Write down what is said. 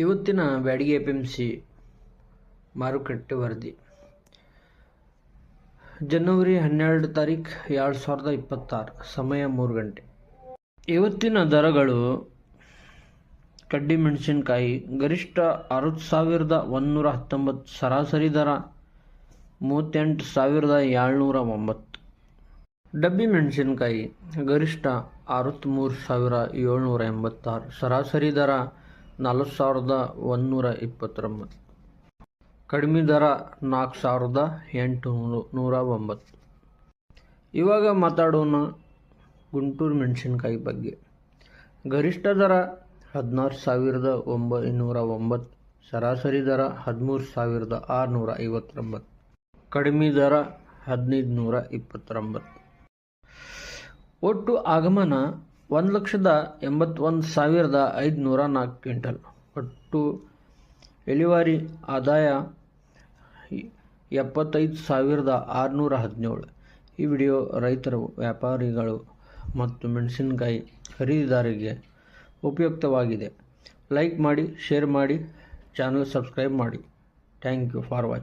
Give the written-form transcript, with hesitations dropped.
ಇವತ್ತಿನ ಬ್ಯಾಡಗಿ APMC ಮಾರುಕಟ್ಟೆ ವರದಿ ಜನವರಿ 12 ತಾರೀಖು 2026 ಸಮಯ 3 ಗಂಟೆ. ಇವತ್ತಿನ ದರಗಳು: ಕಡ್ಡಿ ಮೆಣಸಿನಕಾಯಿ ಗರಿಷ್ಠ 60,119, ಸರಾಸರಿ ದರ 38,709. ಡಬ್ಬಿ ಮೆಣಸಿನಕಾಯಿ ಗರಿಷ್ಠ 63,786, ಸರಾಸರಿ ದರ 40,129. ಕಡಿಮೆ ದರ 4,809. ಇವಾಗ ಮಾತಾಡೋಣ ಗುಂಟೂರು ಮೆಣಸಿನಕಾಯಿ ಬಗ್ಗೆ. ಗರಿಷ್ಠ ದರ 16,909, ಸರಾಸರಿ ದರ 13,659. ಕಡಿಮೆ ದರ 1,529. ಒಟ್ಟು ಆಗಮನ 1,81,504 ಕ್ವಿಂಟಲ್. ಒಟ್ಟು ಇಳುವರಿ ಆದಾಯ 75,617. ಈ ವಿಡಿಯೋ ರೈತರು, ವ್ಯಾಪಾರಿಗಳು ಮತ್ತು ಮೆಣಸಿನಕಾಯಿ ಖರೀದಿದಾರರಿಗೆ ಉಪಯುಕ್ತವಾಗಿದೆ. ಲೈಕ್ ಮಾಡಿ, ಶೇರ್ ಮಾಡಿ, ಚಾನಲ್ ಸಬ್ಸ್ಕ್ರೈಬ್ ಮಾಡಿ. Thank you for watching.